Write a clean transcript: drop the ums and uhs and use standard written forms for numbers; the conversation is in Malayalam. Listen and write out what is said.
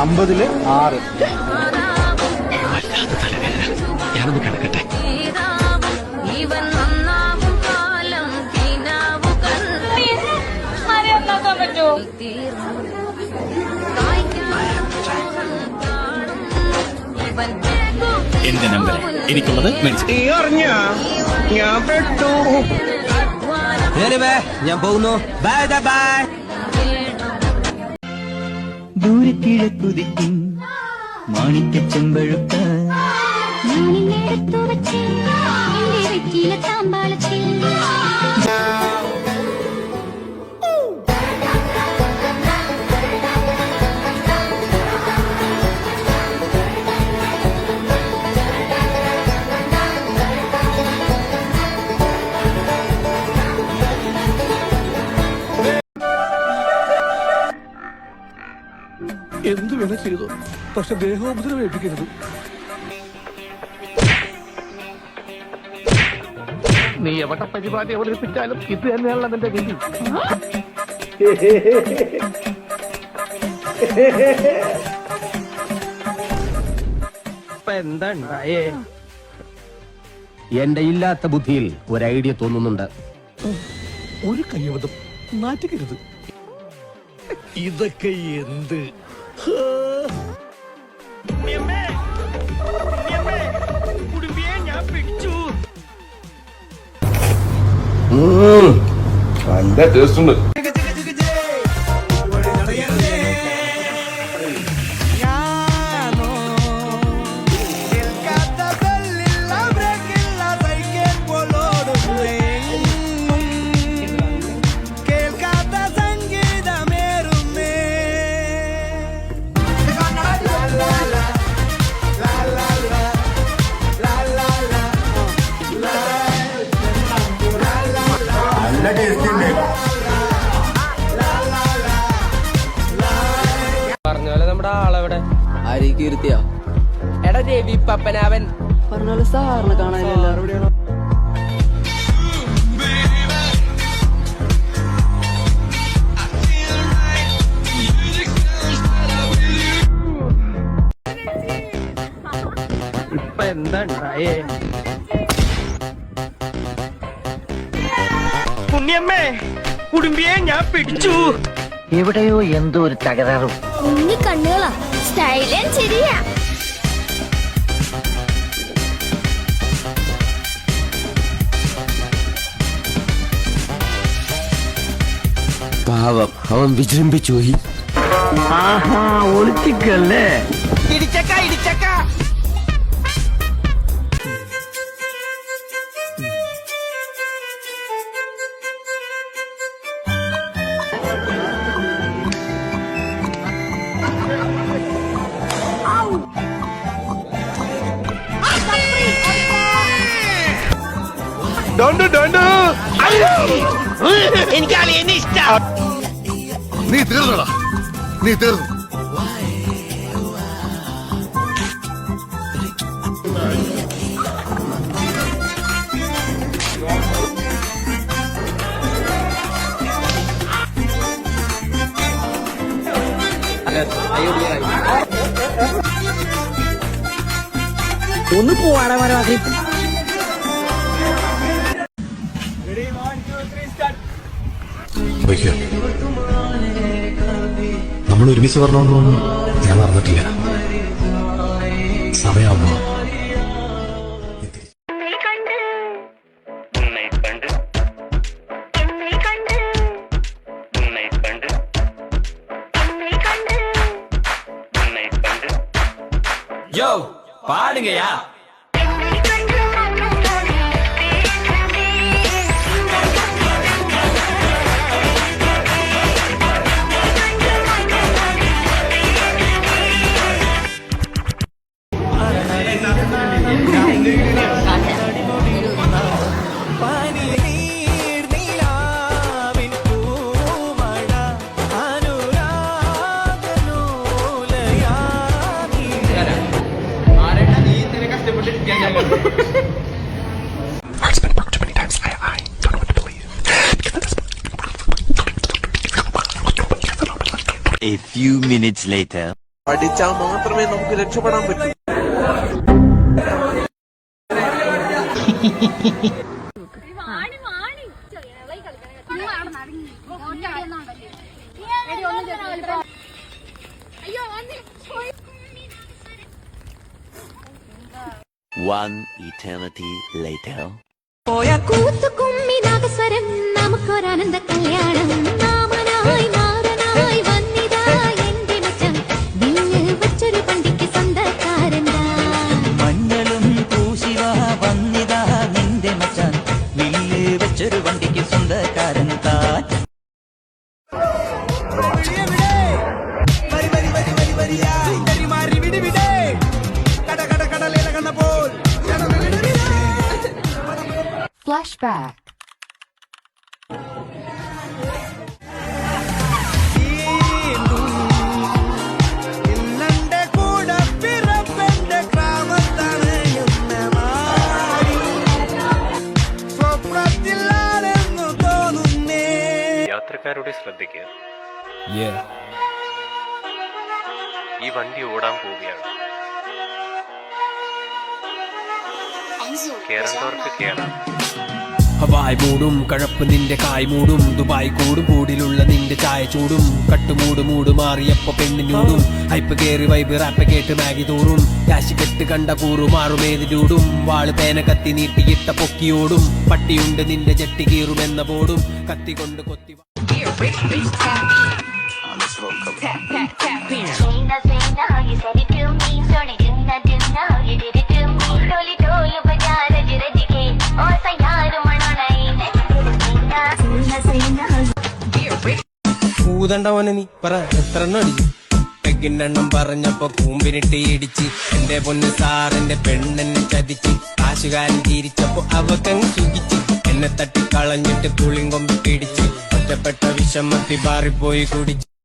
50-ല് 6. ഞാനൊന്ന് കിടക്കട്ടെ. എന്റെ നമ്പർ എനിക്കുള്ളത് ഞാൻ പെട്ടു. ഞാൻ പോകുന്നു. Bye bye. ദൂരക്കിഴക്കുതിക്കും മാണിക്ക ചെമ്പഴുക്ക എന്തു വേണ ചെയ്തു, പക്ഷെ ദേഹോപദ്രവം ഏൽപ്പിക്കരുത്. നീ എവിടെ പരിപാടി അവതരിപ്പിച്ചാലും ഇത് തന്നെയാണല്ലോ നിന്റെ വിധി. എന്താ എന്റെ ഇല്ലാത്ത ബുദ്ധിയിൽ ഒരു ഐഡിയ തോന്നുന്നുണ്ട്. ഒരു കയ്യബദ്ധം നാറ്റിക്കരുത്. ഇതൊക്കെ എന്ത് നല്ല ടേസ്റ്റ് ഉണ്ട്. പറഞ്ഞ നമ്മുടെ ആളെവിടെ? ആരീകീർത്തിയാ? എടാ രവി പപ്പനാവൻ പറഞ്ഞ സാറിനെ കാണാനില്ല. ഇപ്പൊ എന്താ ഉണ്ടായേ? പുണ്യമ്മേ, കുടുംബിയെ ഞാൻ പിടിച്ചു. എവിടെയോ എന്തോ ഒരു തകരാറും. കുഞ്ഞി കണ്ണുകളാ, സ്റ്റൈലൻ ശരിയാ. പാവം, അവൻ വിജൃംഭിച്ചു പോയി. ഒളിച്ചിക്കല്ലേ? ഇടിച്ചക്ക ഇടിച്ചക്ക. എനിക്ക് അളിയനെ ഇഷ്ടം. നീ തീർന്നടാ, നീ തീർന്നു. ഒന്ന് പോവാടാ പരമാവധി. നമ്മൾ ഒരുമിച്ച് പറഞ്ഞോണ്ടൊന്നും ഞാൻ മറന്നിട്ടില്ല. സമയമാകുമ്പോ பாடுங்கயா. Heart's been broken too many times. I don't know what to believe. A few minutes later. പഠിച്ചാൽ മാത്രമേ നമുക്ക് രക്ഷപ്പെടാൻ പറ്റൂ. One eternity later. കൂത്തുകുമ്മി നാഗസ്വരം നമുക്കൊരാനന്ദ കല്യാണം മാമനായി മാറനായി വന്നിതാ എന്റെ മച്ചൻ വില്ല് വെച്ചൊരു പണ്ടിക്ക് സ്വന്തക്കാരനാ മഞ്ഞളും പൂശിവ വന്നിതാ നിന്റെ മച്ചാൻ വില്ല് വെച്ചൊരു വണ്ടിക്ക് സ്വന്തക്കാരൻ താൻ. ഫ്ലാഷ്ബാക്ക് യാത്രക്കാരുടെ ശ്രദ്ധയ്ക്ക് ഈ വണ്ടി ഓടാൻ പോവുകയാണ്. കേരളവർക്ക് കേരളം. ഹവായ് മൂടും കഴപ്പ് നിന്റെ കായ് മൂടും ദുബായ് കൂടും കൂടിലുള്ള നിന്റെ ചായ ചൂടും കട്ടുമൂട് മൂട് മാറിയപ്പോ പെണ്ണിനൂടും ഹൈപ്പ് കേറി വൈബ് റാപ്പ് കേട്ട് മാഗി തൂറും കാശ് കെട്ട് കണ്ട കൂറുമാറുമേത് ചൂടും വാള് പേന കത്തി നീട്ടിയിട്ട പൊക്കിയോടും പട്ടിയുണ്ട് നിന്റെ ജട്ടി കീറുമെന്ന ബോർഡും കത്തി കൊണ്ട് കൊത്തി പൂതണ്ടവനെ നീ പറ എത്ര എണ്ണം അടിച്ചു? പെഗിന്റെ എണ്ണം പറഞ്ഞപ്പോ കൂമ്പിനിട്ട് ഇടിച്ച് എന്റെ പൊന്ന് സാറിന്റെ പെണ്ണെന്നെ ചതിച്ച് കാശുകാരൻ തിരിച്ചപ്പോ അവക്കങ്ങ് സുഖിച്ച് എന്നെ തട്ടിക്കളഞ്ഞിട്ട് പുളിങ്കൊമ്പ് പിടിച്ച് ഒറ്റപ്പെട്ട വിഷമത്തി പാറിപ്പോയി കുടിച്ച്